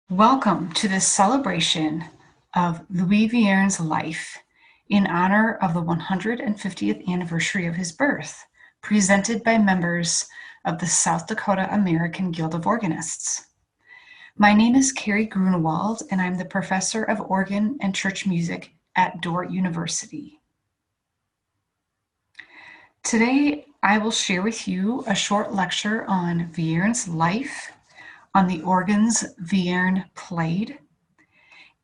Welcome to this celebration of Louis Vierne's life in honor of the 150th anniversary of his birth, presented by members of the South Dakota American Guild of Organists. My name is Carrie Groenewold, and I'm the professor of organ and church music at Dordt University. Today, I will share with you a short lecture on Vierne's life, on the organs Vierne played,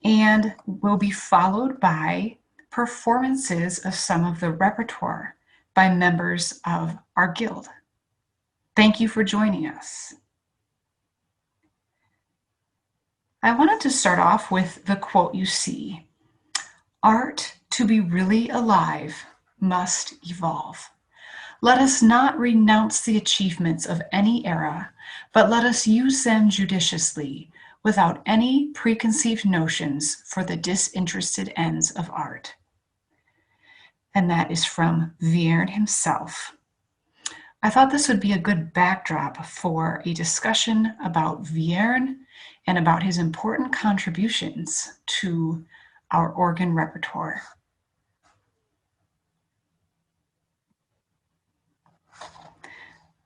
and will be followed by performances of some of the repertoire by members of our guild. Thank you for joining us. I wanted to start off with the quote you see: "Art, to be really alive, must evolve. Let us not renounce the achievements of any era, but let us use them judiciously, without any preconceived notions for the disinterested ends of art." And that is from Vierne himself. I thought this would be a good backdrop for a discussion about Vierne and about his important contributions to our organ repertoire.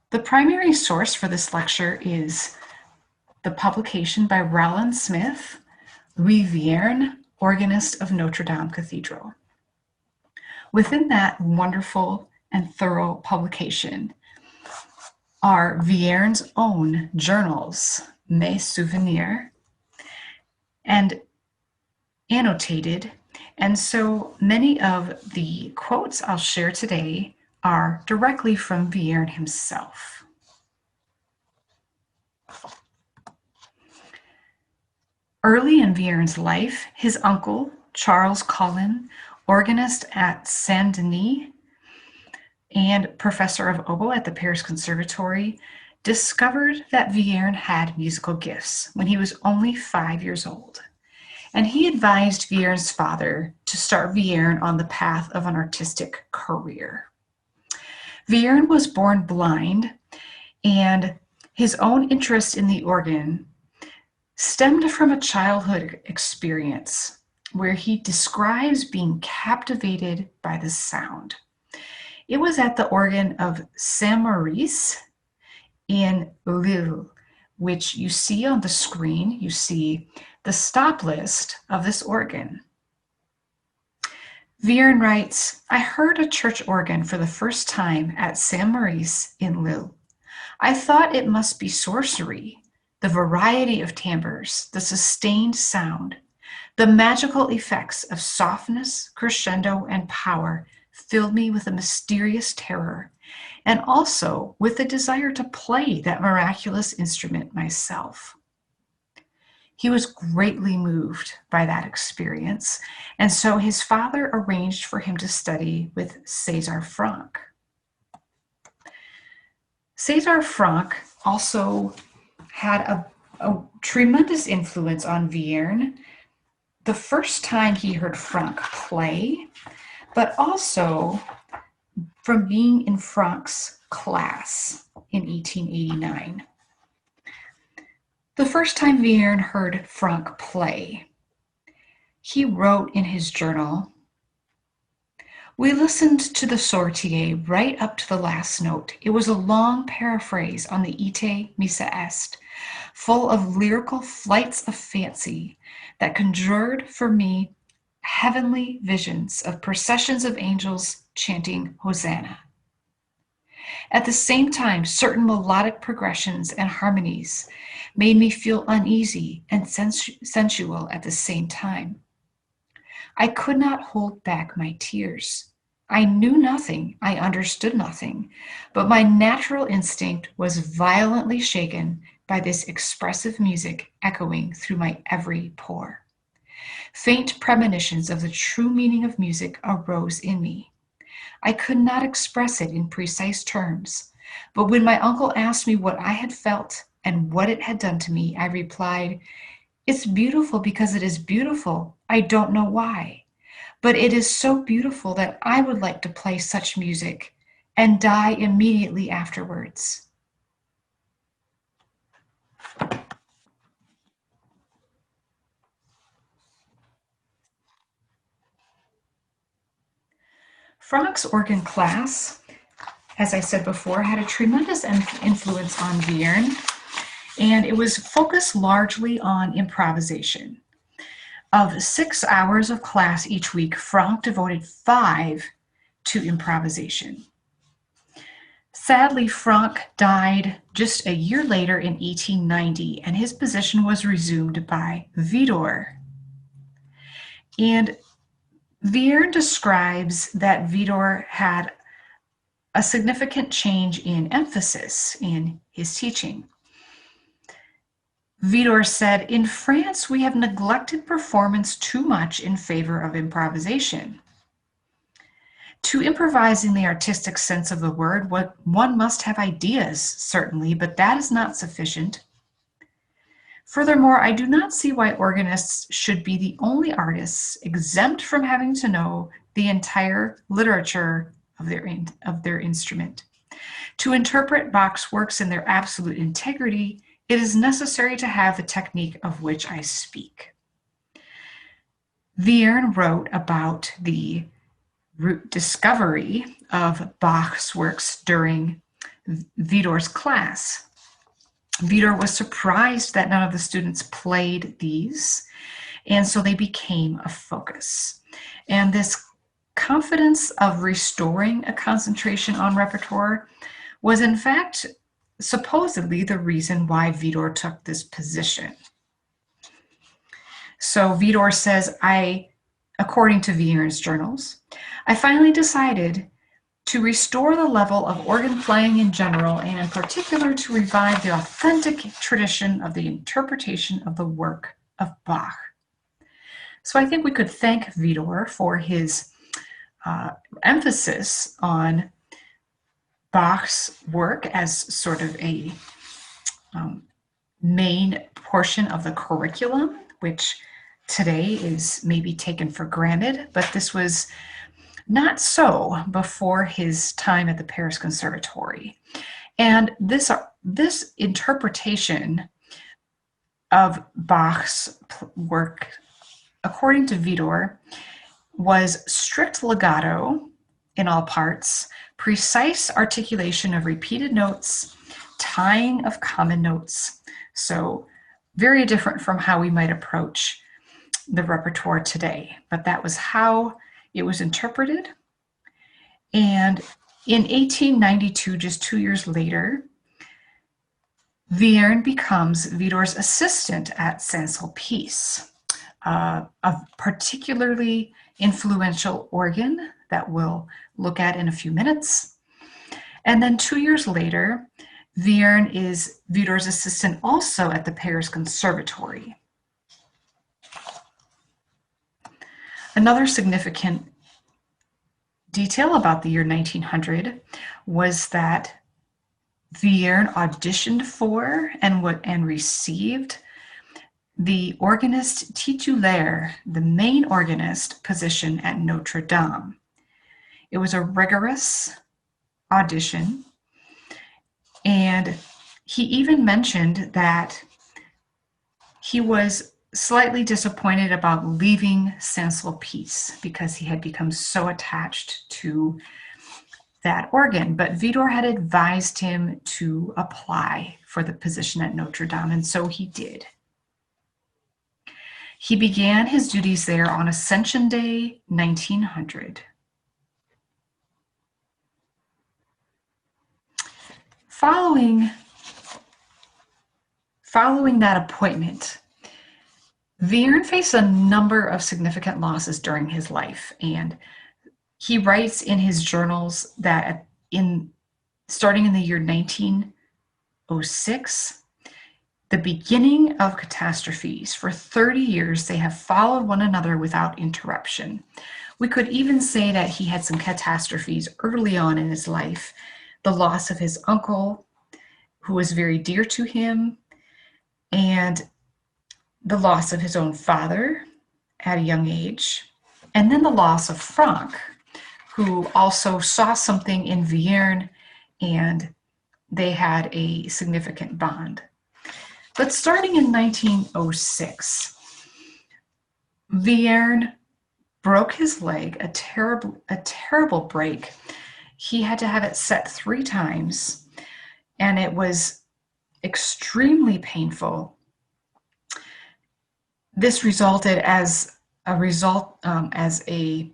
The primary source for this lecture is the publication by Rowland Smith, Louis Vierne, Organist of Notre Dame Cathedral. Within that wonderful and thorough publication are Vierne's own journals, Mes Souvenirs, and annotated. And so many of the quotes I'll share today are directly from Vierne himself. Early in Vierne's life, his uncle, Charles Collin, organist at Saint-Denis and professor of oboe at the Paris Conservatory, discovered that Vierne had musical gifts when he was only 5 years old. And he advised Vierne's father to start Vierne on the path of an artistic career. Vierne was born blind, and his own interest in the organ stemmed from a childhood experience where he describes being captivated by the sound. It was at the organ of Saint-Maurice in Lille, which you see on the screen. You see the stop list of this organ. Vierne writes, "I heard a church organ for the first time at Saint-Maurice in Lille. I thought it must be sorcery. The variety of timbres, the sustained sound, the magical effects of softness, crescendo, and power filled me with a mysterious terror, and also with the desire to play that miraculous instrument myself." He was greatly moved by that experience, and so his father arranged for him to study with César Franck. César Franck also had a tremendous influence on Vierne. The first time he heard Franck play, but also from being in Franck's class in 1889. The first time Vierne heard Franck play, he wrote in his journal, "We listened to the sortie right up to the last note. It was a long paraphrase on the Ite Missa Est, full of lyrical flights of fancy that conjured for me heavenly visions of processions of angels chanting Hosanna. At the same time, certain melodic progressions and harmonies made me feel uneasy and sensual at the same time. I could not hold back my tears. I knew nothing, I understood nothing, but my natural instinct was violently shaken by this expressive music echoing through my every pore. Faint premonitions of the true meaning of music arose in me. I could not express it in precise terms, but when my uncle asked me what I had felt and what it had done to me, I replied, 'It's beautiful because it is beautiful. I don't know why. But it is so beautiful that I would like to play such music and die immediately afterwards.'" Frank's organ class, as I said before, had a tremendous influence on Vierne, and it was focused largely on improvisation. Of 6 hours of class each week, Frank devoted 5 to improvisation. Sadly, Frank died just a year later in 1890, and his position was resumed by Vidor. And Vierne describes that Vidor had a significant change in emphasis in his teaching. Vidor said, "In France, we have neglected performance too much in favor of improvisation. To improvise in the artistic sense of the word, one must have ideas, certainly, but that is not sufficient. Furthermore, I do not see why organists should be the only artists exempt from having to know the entire literature of their instrument. To interpret Bach's works in their absolute integrity, it is necessary to have the technique of which I speak." Vierne wrote about the discovery of Bach's works during Vidor's class. Vidor was surprised that none of the students played these, and so they became a focus. And this confidence of restoring a concentration on repertoire was in fact supposedly the reason why Vidor took this position. So Vidor says, according to Vierne's journals, "I finally decided to restore the level of organ playing in general, and in particular to revive the authentic tradition of the interpretation of the work of Bach." So I think we could thank Vidor for his emphasis on Bach's work as sort of a main portion of the curriculum, which today is maybe taken for granted, but this was not so before his time at the Paris Conservatory. And this interpretation of Bach's work, according to Vidor, was strict legato in all parts, precise articulation of repeated notes, tying of common notes. So very different from how we might approach the repertoire today, but that was how it was interpreted. And in 1892, just 2 years later, Vierne becomes Vidor's assistant at Saint-Sulpice, a particularly influential organ that we'll look at in a few minutes. And then 2 years later, Vierne is Vidor's assistant also at the Paris Conservatory. Another significant detail about the year 1900 was that Vierne auditioned for and received the organist titulaire, the main organist position at Notre Dame. It was a rigorous audition, and he even mentioned that he was slightly disappointed about leaving Saint-Sulpice because he had become so attached to that organ. But Vidor had advised him to apply for the position at Notre Dame, and so he did. He began his duties there on Ascension Day, 1900. Following that appointment, Vierne faced a number of significant losses during his life, and he writes in his journals that starting in the year 1906, the beginning of catastrophes. For 30 years, they have followed one another without interruption. We could even say that he had some catastrophes early on in his life. The loss of his uncle, who was very dear to him, and the loss of his own father at a young age, and then the loss of Frank, who also saw something in Vierne, and they had a significant bond. But starting in 1906, Vierne broke his leg, a terrible break. He had to have it set 3 times, and it was extremely painful. This resulted as an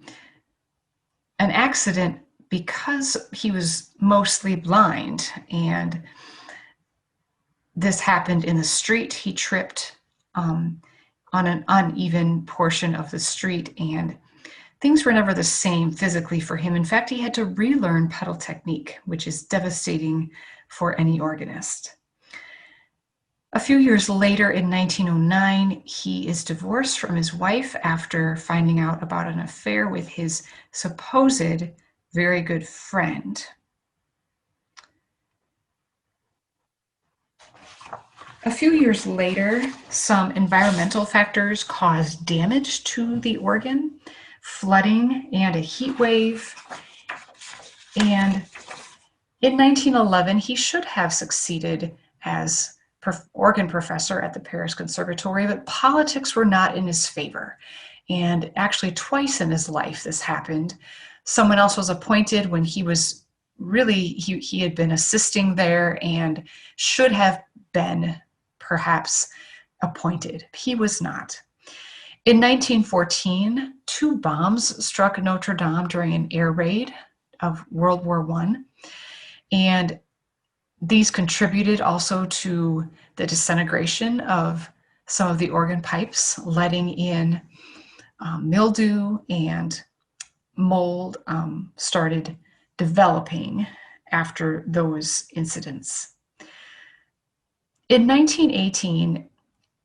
accident because he was mostly blind, and this happened in the street. He tripped on an uneven portion of the street, and things were never the same physically for him. In fact, he had to relearn pedal technique, which is devastating for any organist. A few years later, in 1909, he is divorced from his wife after finding out about an affair with his supposed very good friend. A few years later, some environmental factors caused damage to the organ, flooding and a heat wave. And in 1911, he should have succeeded as organ professor at the Paris Conservatory, but politics were not in his favor. And actually twice in his life this happened. Someone else was appointed when he was he had been assisting there and should have been perhaps appointed. He was not. In 1914, 2 bombs struck Notre Dame during an air raid of World War I. And these contributed also to the disintegration of some of the organ pipes, letting in mildew, and mold started developing after those incidents. In 1918,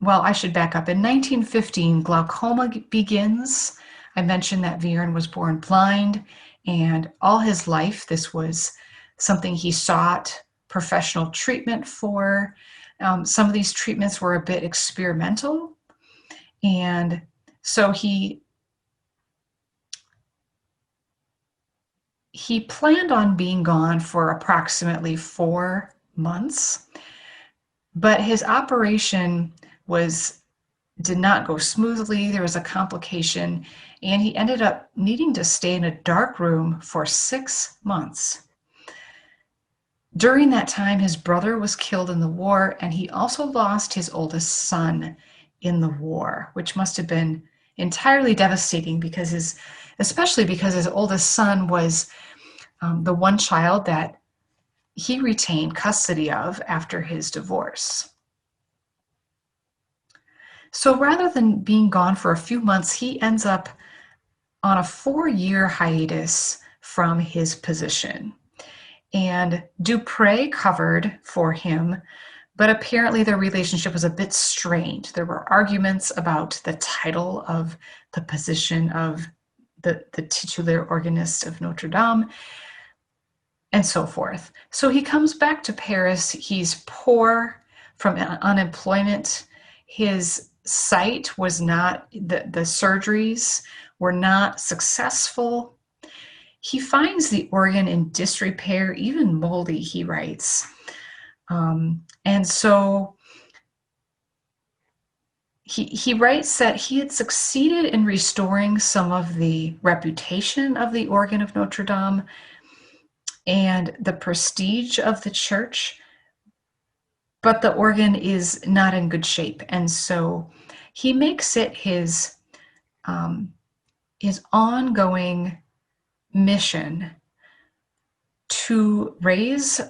well, I should back up. In 1915, glaucoma begins. I mentioned that Vierne was born blind, and all his life this was something he sought professional treatment for. Some of these treatments were a bit experimental, and so he planned on being gone for approximately 4 months, but his operation did not go smoothly. There was a complication, and he ended up needing to stay in a dark room for 6 months. During that time, his brother was killed in the war, and he also lost his oldest son in the war, which must have been entirely devastating especially because his oldest son was the one child that he retained custody of after his divorce. So rather than being gone for a few months, he ends up on a 4-year hiatus from his position. And Dupré covered for him, but apparently their relationship was a bit strained. There were arguments about the title of the position of the titular organist of Notre Dame, and so forth. So he comes back to Paris. He's poor from unemployment. His sight was not, the surgeries were not successful. He finds the organ in disrepair, even moldy, he writes. And so he writes that he had succeeded in restoring some of the reputation of the organ of Notre Dame and the prestige of the church, but the organ is not in good shape. And so he makes it his ongoing mission to raise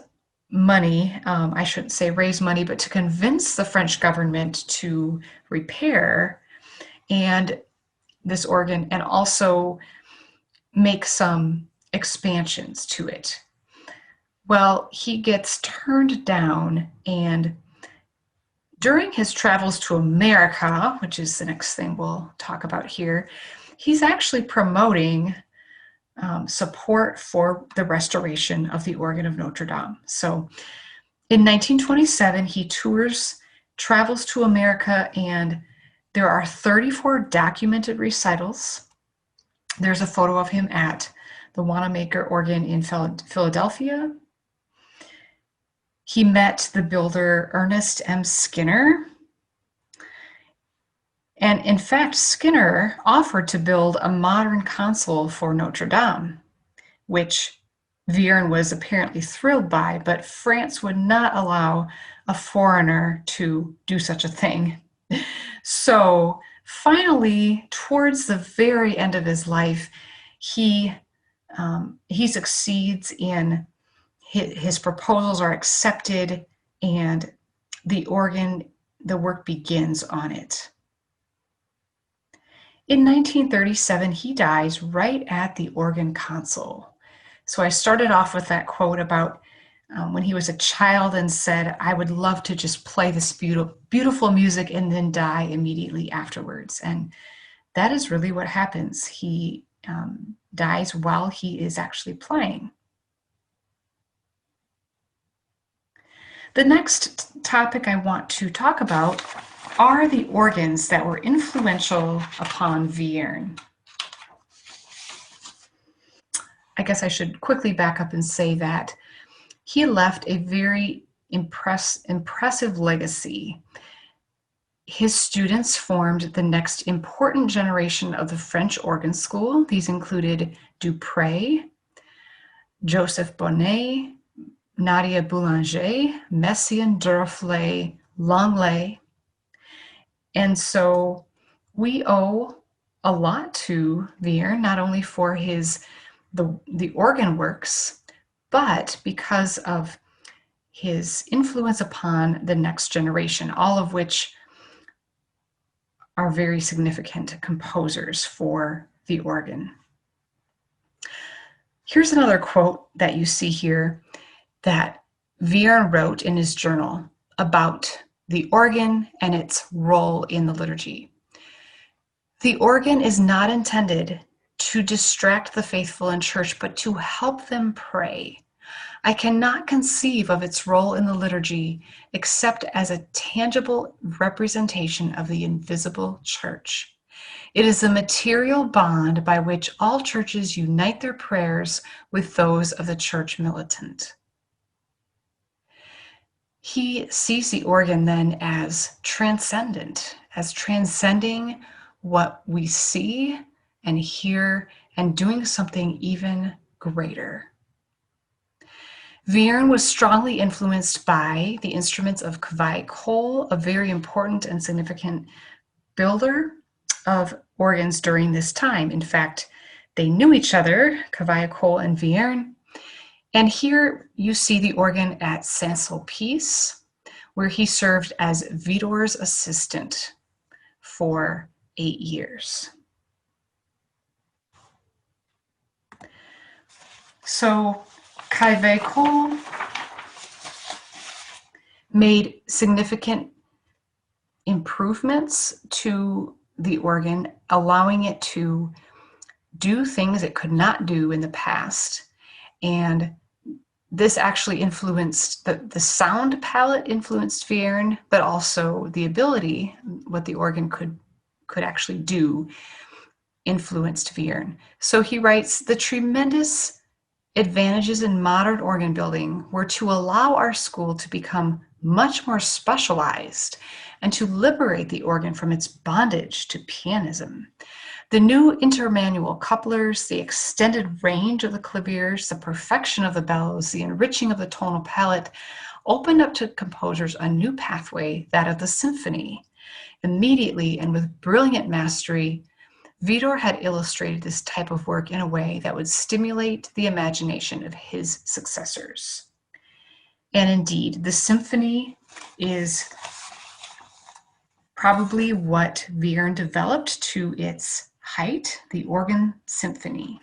money, I shouldn't say raise money, but to convince the French government to repair this organ, and also make some expansions to it. Well, he gets turned down, and during his travels to America, which is the next thing we'll talk about here, he's actually promoting support for the restoration of the organ of Notre Dame. So in 1927, he travels to America, and there are 34 documented recitals. There's a photo of him at the Wanamaker organ in Philadelphia. He met the builder Ernest M. Skinner, And in fact, Skinner offered to build a modern console for Notre Dame, which Vierne was apparently thrilled by, but France would not allow a foreigner to do such a thing. So finally, towards the very end of his life, he succeeds in his proposals are accepted, and the work begins on it. In 1937, he dies right at the organ console. So I started off with that quote about when he was a child and said, I would love to just play this beautiful music and then die immediately afterwards. And that is really what happens. He dies while he is actually playing. The next topic I want to talk about are the organs that were influential upon Vierne. I guess I should quickly back up and say that he left a very impressive legacy. His students formed the next important generation of the French organ school. These included Dupré, Joseph Bonnet, Nadia Boulanger, Messiaen, Duruflé, Langlais. And so we owe a lot to Vierne, not only for the organ works, but because of his influence upon the next generation, all of which are very significant composers for the organ. Here's another quote that you see here that Vierne wrote in his journal about the organ and its role in the liturgy. The organ is not intended to distract the faithful in church, but to help them pray. I cannot conceive of its role in the liturgy except as a tangible representation of the invisible church. It is a material bond by which all churches unite their prayers with those of the church militant. He sees the organ then as transcendent, as transcending what we see and hear and doing something even greater. Vierne was strongly influenced by the instruments of Cavaillé-Coll, a very important and significant builder of organs during this time. In fact, they knew each other, Cavaillé-Coll and Vierne. And here you see the organ at Saint-Sulpice, where he served as Vidor's assistant for 8 years. So Cavaillé-Coll made significant improvements to the organ, allowing it to do things it could not do in the past. And this actually influenced the sound palette, influenced Vierne, but also the ability, what the organ could actually do, influenced Vierne. So he writes, the tremendous advantages in modern organ building were to allow our school to become much more specialized and to liberate the organ from its bondage to pianism. The new intermanual couplers, the extended range of the claviers, the perfection of the bellows, the enriching of the tonal palette opened up to composers a new pathway, that of the symphony. Immediately and with brilliant mastery, Vidor had illustrated this type of work in a way that would stimulate the imagination of his successors. And indeed, the symphony is probably what Vierne developed to its height, the organ symphony.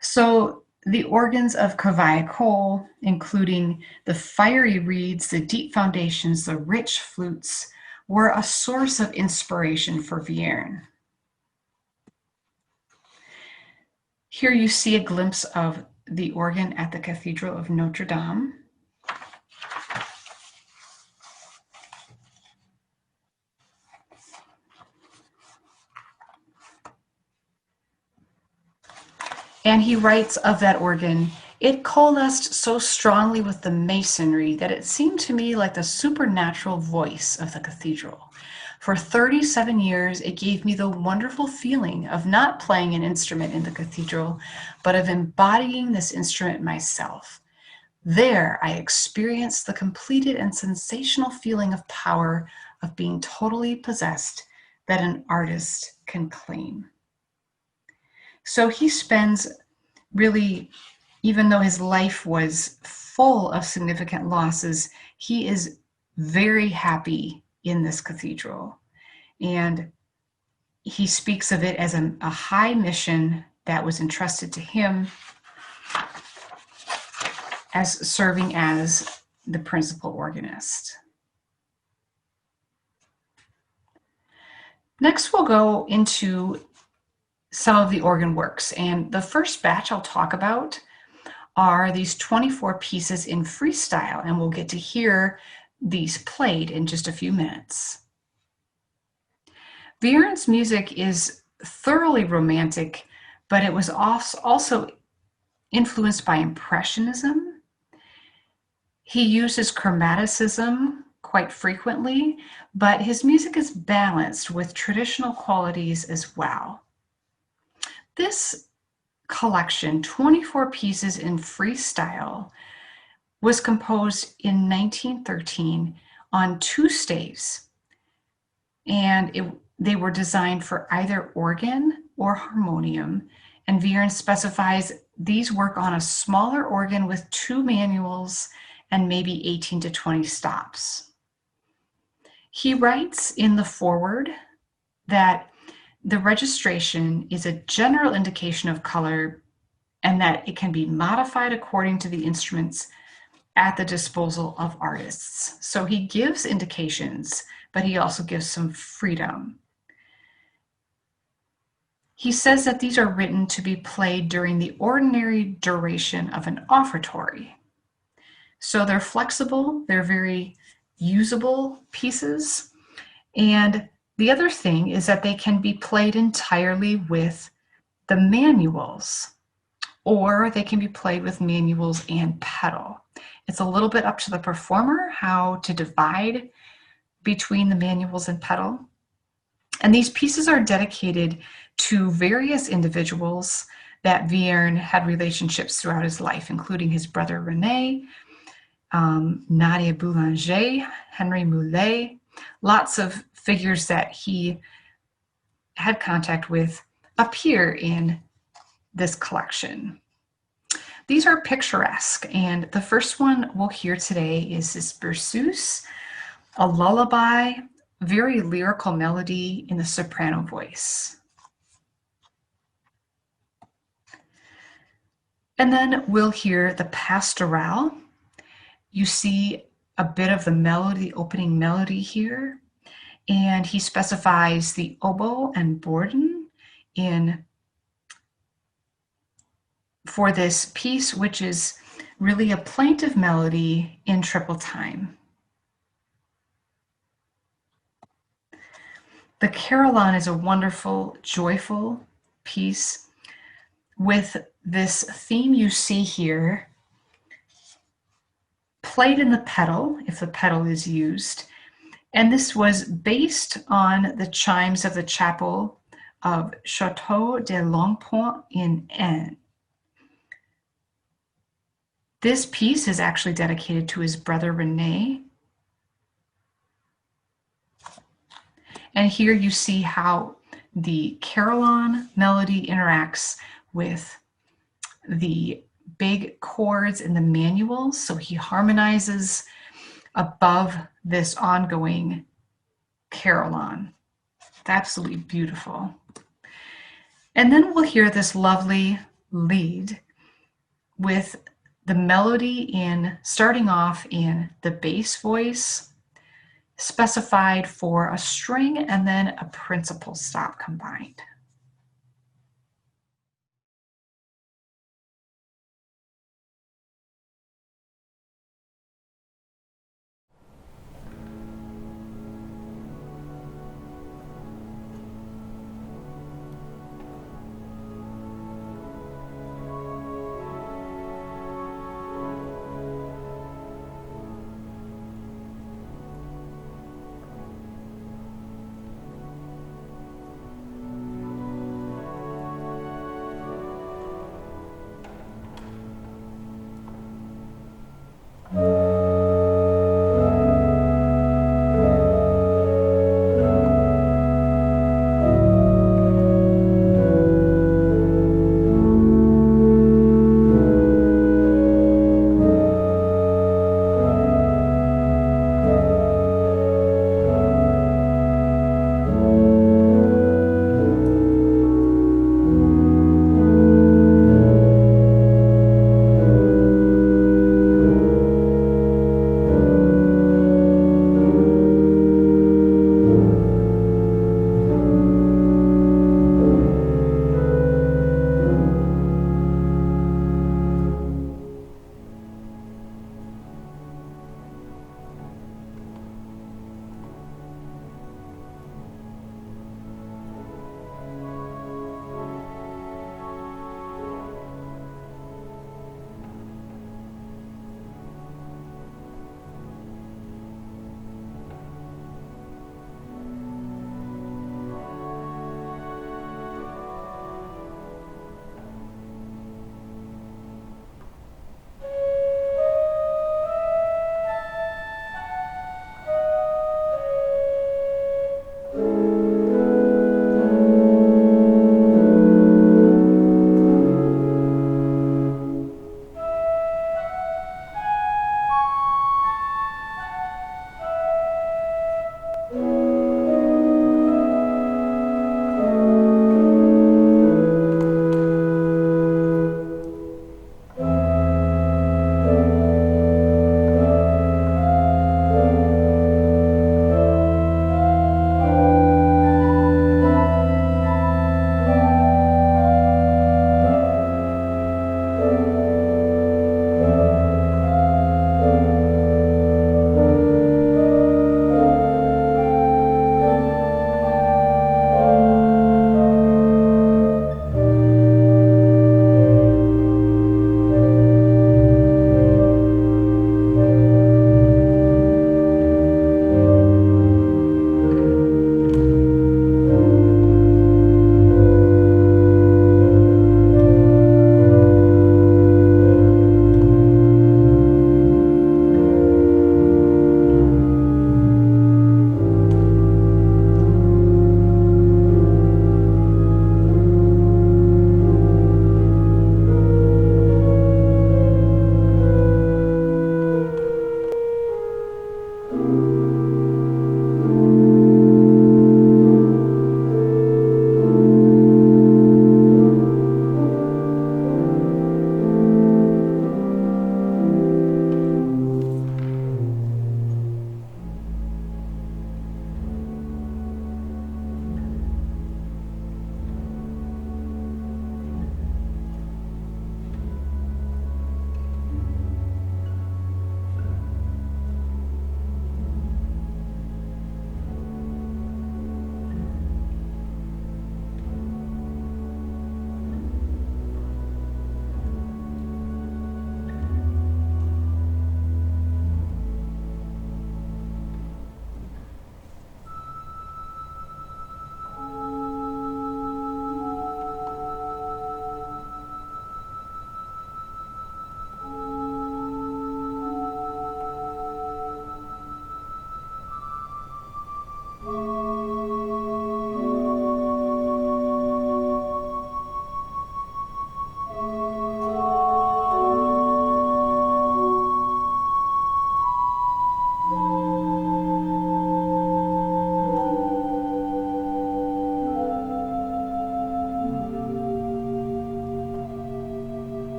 So the organs of Cavaillé-Coll, including the fiery reeds, the deep foundations, the rich flutes, were a source of inspiration for Vierne. Here you see a glimpse of the organ at the Cathedral of Notre Dame. And he writes of that organ, It coalesced so strongly with the masonry that it seemed to me like the supernatural voice of the cathedral. For 37 years, it gave me the wonderful feeling of not playing an instrument in the cathedral, but of embodying this instrument myself. There, I experienced the completed and sensational feeling of power of being totally possessed that an artist can claim. So he spends really, even though his life was full of significant losses, he is very happy in this cathedral. And he speaks of it as a high mission that was entrusted to him as serving as the principal organist. Next, we'll go into some of the organ works. And the first batch I'll talk about are these 24 pieces in freestyle, and we'll get to hear these played in just a few minutes. Vierne's music is thoroughly romantic, but it was also influenced by Impressionism. He uses chromaticism quite frequently, but his music is balanced with traditional qualities as well. This collection, 24 pieces in freestyle, was composed in 1913 on 2 staves, and they were designed for either organ or harmonium, and Vierne specifies these work on a smaller organ with 2 manuals and maybe 18 to 20 stops. He writes in the foreword that the registration is a general indication of color and that it can be modified according to the instruments at the disposal of artists. So he gives indications, but he also gives some freedom. He says that these are written to be played during the ordinary duration of an offertory. So they're flexible, they're very usable pieces. And the other thing is that they can be played entirely with the manuals, or they can be played with manuals and pedal. It's a little bit up to the performer how to divide between the manuals and pedal. And these pieces are dedicated to various individuals that Vierne had relationships throughout his life, including his brother René, Nadia Boulanger, Henry Moulet, lots of figures that he had contact with appear in this collection. These are picturesque, and the first one we'll hear today is this Berceuse, a lullaby, very lyrical melody in the soprano voice. And then we'll hear the Pastorale. You see a bit of the melody, opening melody here, and he specifies the oboe and borden for this piece, which is really a plaintive melody in triple time. The Carillon is a wonderful, joyful piece with this theme you see here played in the pedal, if the pedal is used. And this was based on the chimes of the chapel of Chateau de Longpont in Aisne. This piece is actually dedicated to his brother René. And here you see how the carillon melody interacts with the big chords in the manuals. So he harmonizes above this ongoing carillon. It's absolutely beautiful. And then we'll hear this lovely lead with the melody starting off in the bass voice, specified for a string and then a principal stop combined.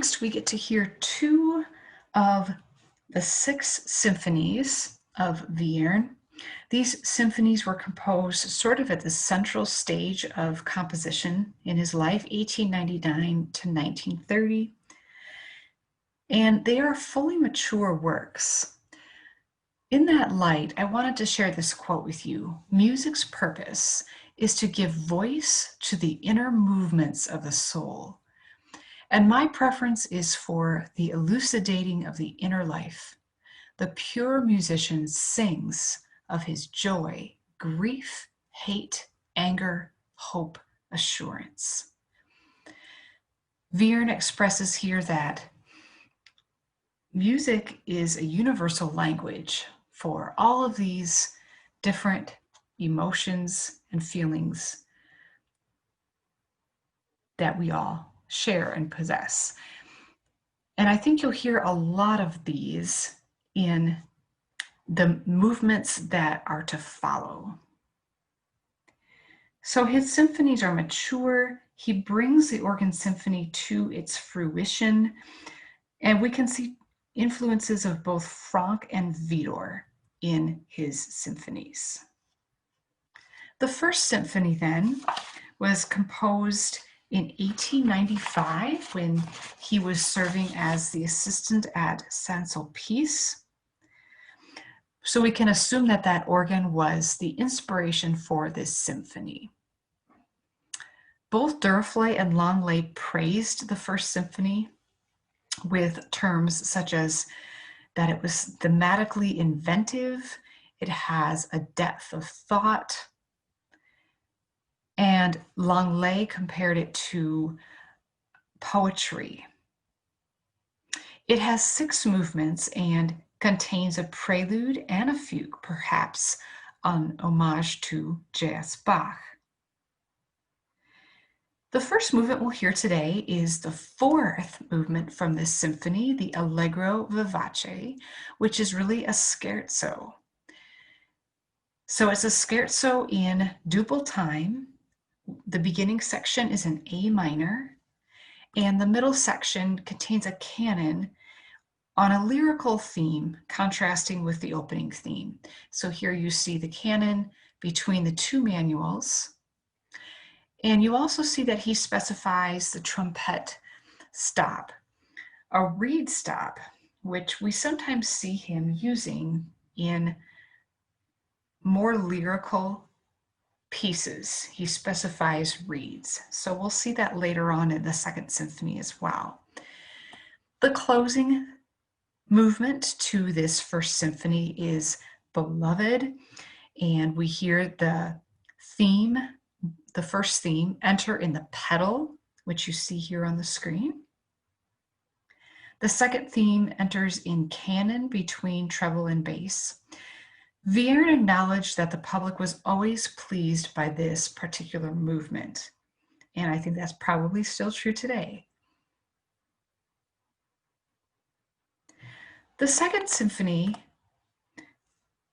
next we get to hear two of the 6 symphonies of Vierne. These symphonies were composed sort of at the central stage of composition in his life, 1899 to 1930. And they are fully mature works. In that light, I wanted to share this quote with you. Music's purpose is to give voice to the inner movements of the soul. And my preference is for the elucidating of the inner life. The pure musician sings of his joy, grief, hate, anger, hope, assurance. Vierne expresses here that music is a universal language for all of these different emotions and feelings that we all share and possess. And I think you'll hear a lot of these in the movements that are to follow. So his symphonies are mature. He brings the organ symphony to its fruition, and we can see influences of both Franck and Widor in his symphonies. The first symphony then was composed in 1895 when he was serving as the assistant at Saint-Sulpice. So we can assume that that organ was the inspiration for this symphony. Both Dürrfeld and Langley praised the first symphony with terms such as that it was thematically inventive, it has a depth of thought, and Langley compared it to poetry. It has 6 movements and contains a prelude and a fugue, perhaps an homage to J.S. Bach. The first movement we'll hear today is the 4th movement from this symphony, the Allegro Vivace, which is really a scherzo. So it's a scherzo in duple time. The beginning section is in A minor, and the middle section contains a canon on a lyrical theme contrasting with the opening theme. So here you see the canon between the 2 manuals. And you also see that he specifies the trumpet stop, a reed stop, which we sometimes see him using in more lyrical pieces. He specifies reeds. So we'll see that later on in the 2nd symphony as well. The closing movement to this 1st symphony is Beloved, and we hear the theme, the first theme, enter in the pedal, which you see here on the screen. The 2nd theme enters in canon between treble and bass. Vierne acknowledged that the public was always pleased by this particular movement, and I think that's probably still true today. The 2nd symphony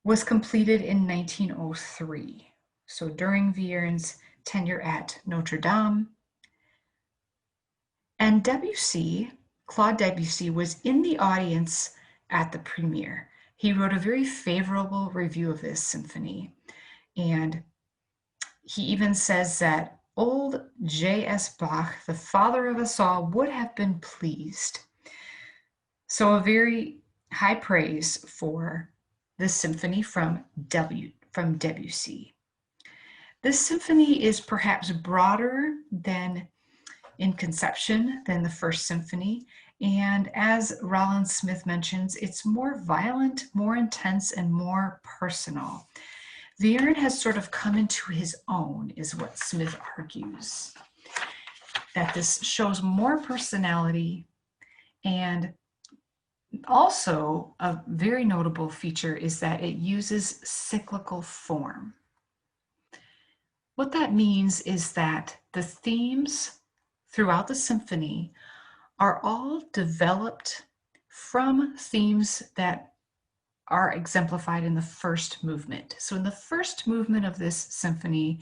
was completed in 1903, so during Vierne's tenure at Notre Dame. And Claude Debussy, was in the audience at the premiere. He wrote a very favorable review of this symphony, and he even says that old J.S. Bach, the father of us all, would have been pleased. So a very high praise for this symphony from Debussy. This symphony is perhaps broader than in conception than the 1st symphony, and as Rollin Smith mentions, it's more violent, more intense, and more personal. Vierne has sort of come into his own, is what Smith argues, that this shows more personality, and also a very notable feature is that it uses cyclical form. What that means is that the themes throughout the symphony are all developed from themes that are exemplified in the 1st movement. So in the 1st movement of this symphony,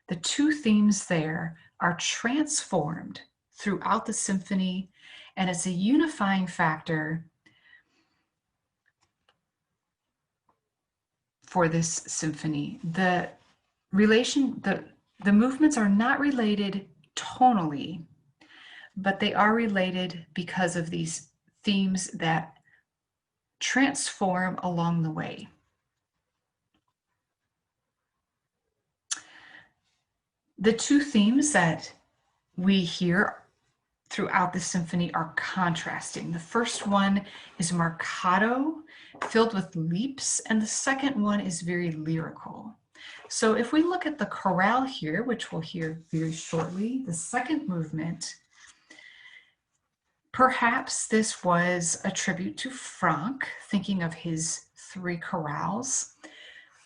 the 2 themes there are transformed throughout the symphony, and it's a unifying factor for this symphony. The movements are not related tonally, but they are related because of these themes that transform along the way. The two themes that we hear throughout the symphony are contrasting. The first one is marcato, filled with leaps, and the second one is very lyrical. So if we look at the chorale here, which we'll hear very shortly, the second movement, perhaps this was a tribute to Franck, thinking of his three chorales.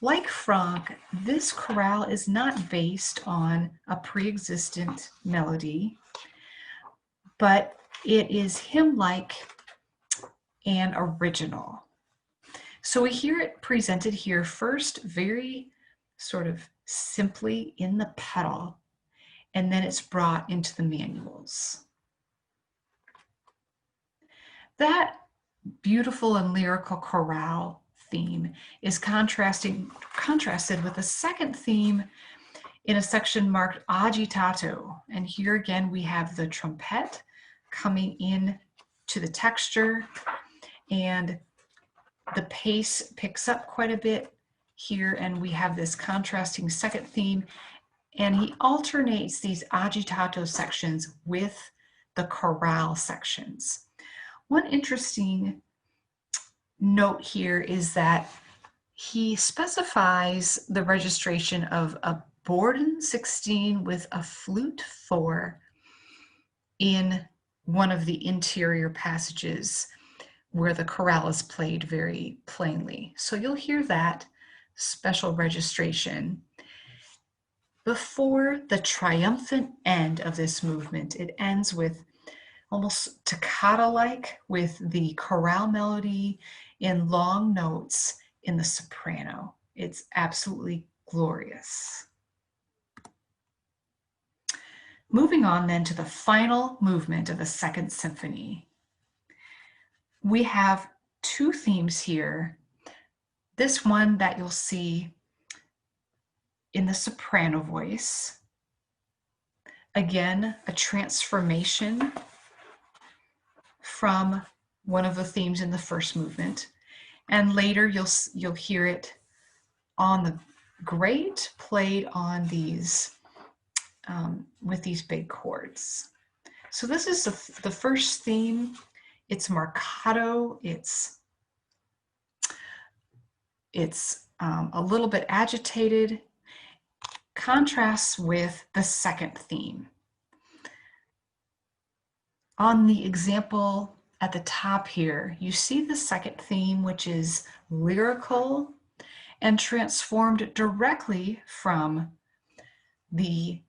Like Franck, this chorale is not based on a pre-existent melody, but it is hymn-like and original. So we hear it presented here first very sort of simply in the pedal, and then it's brought into the manuals. That beautiful and lyrical chorale theme is contrasted with a second theme in a section marked agitato. And here again, we have the trumpet coming in to the texture, and the pace picks up quite a bit here, and we have this contrasting second theme, and he alternates these agitato sections with the chorale sections. One interesting note here is that he specifies the registration of a Borden 16 with a flute 4 in one of the interior passages where the chorale is played very plainly. So you'll hear that special registration. Before the triumphant end of this movement, it ends with almost toccata-like with the chorale melody in long notes in the soprano. It's absolutely glorious. Moving on then to the final movement of the Second Symphony. We have two themes here. This one that you'll see in the soprano voice. Again, a transformation from one of the themes in the first movement. And later you'll hear it on the grate played on these with these big chords. So this is the first theme. It's marcato. It's a little bit agitated. Contrasts with the second theme. On the example at the top here, you see the second theme, which is lyrical and transformed directly from the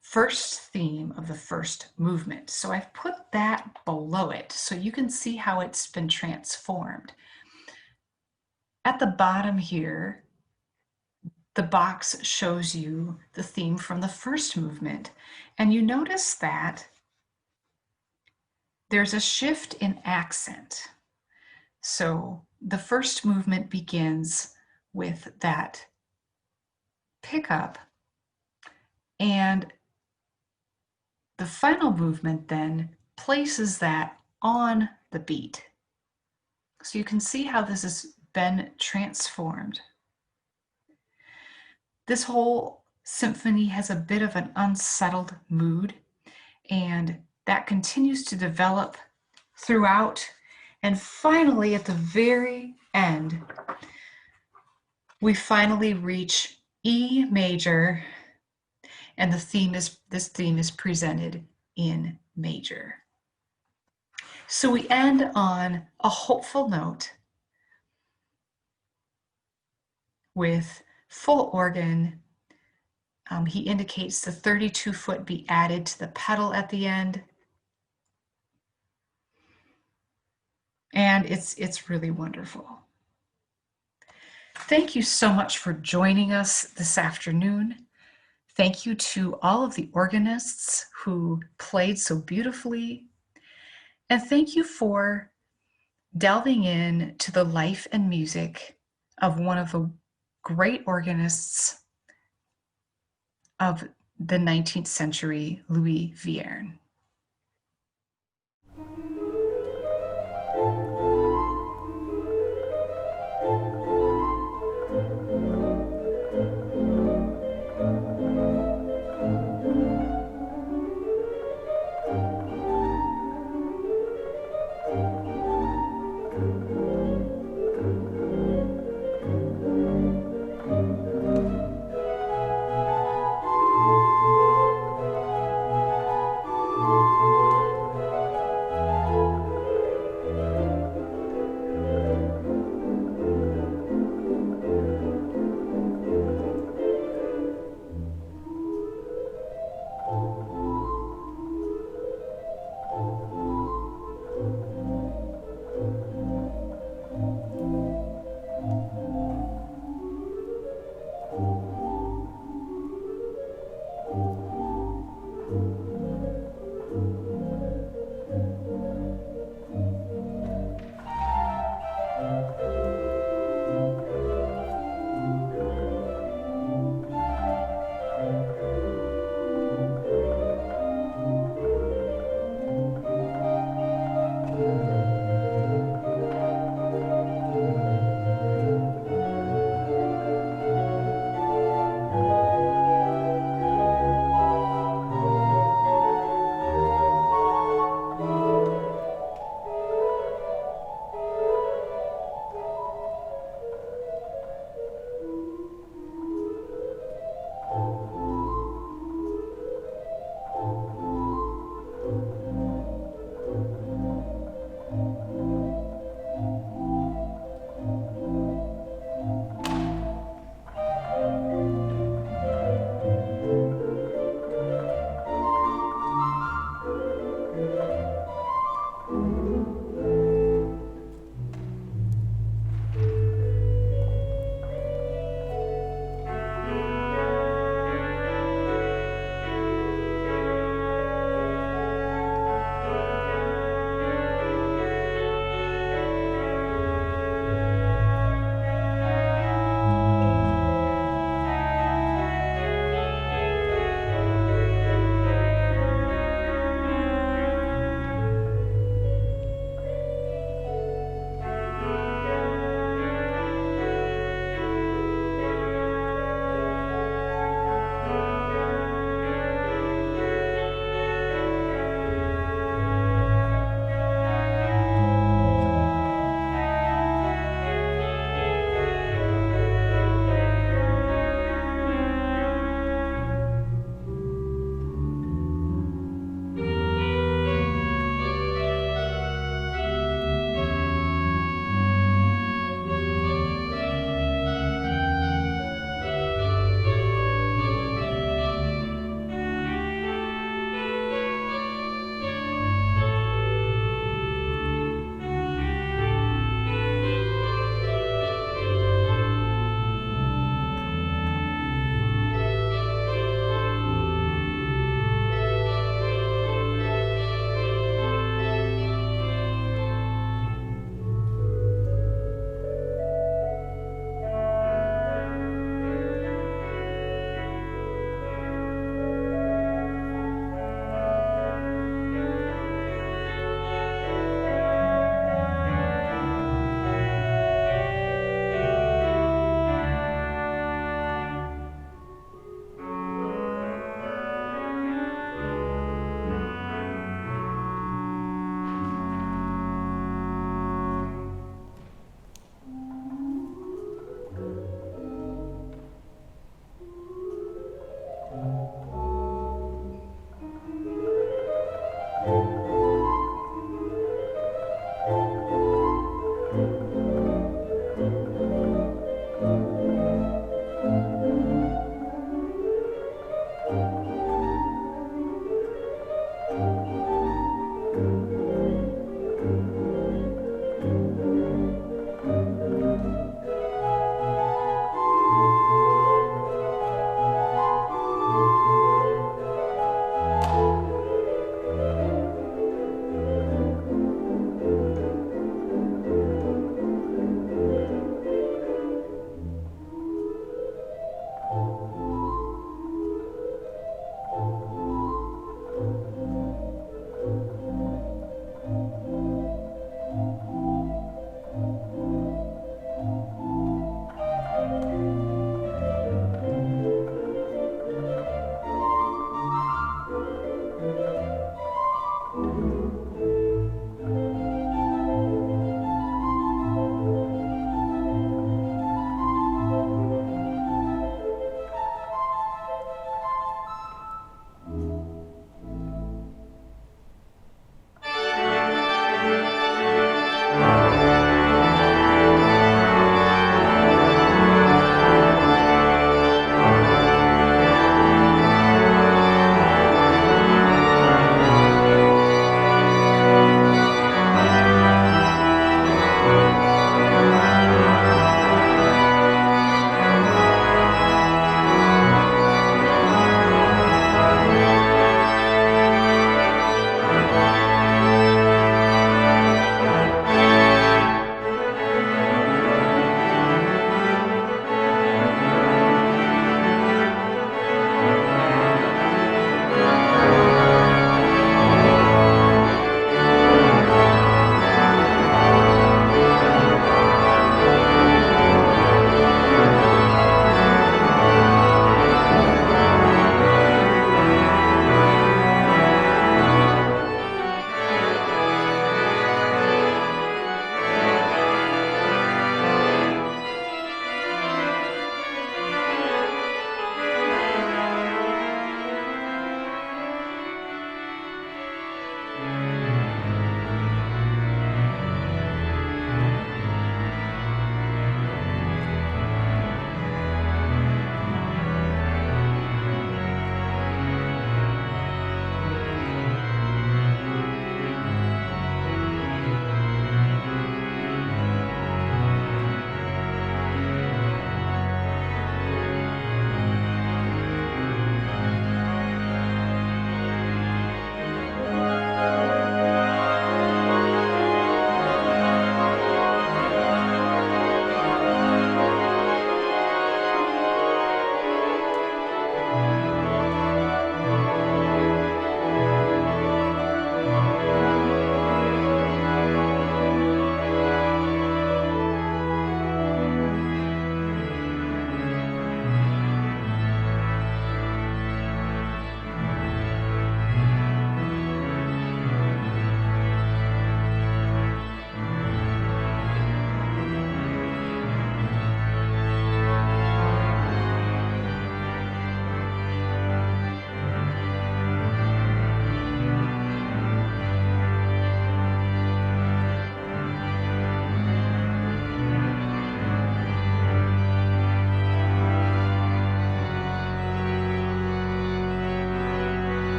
first theme of the first movement. So I've put that below it so you can see how it's been transformed. At the bottom here, the box shows you the theme from the first movement, and you notice that there's a shift in accent. So the first movement begins with that pickup, and the final movement then places that on the beat. So you can see how this has been transformed. This whole symphony has a bit of an unsettled mood, and that continues to develop throughout. And finally, at the very end, we finally reach E major, and this theme is presented in major. So we end on a hopeful note with full organ. He indicates the 32-foot be added to the pedal at the end. And it's really wonderful. Thank you so much for joining us this afternoon. Thank you to all of the organists who played so beautifully. And thank you for delving in to the life and music of one of the great organists of the 19th century, Louis Vierne.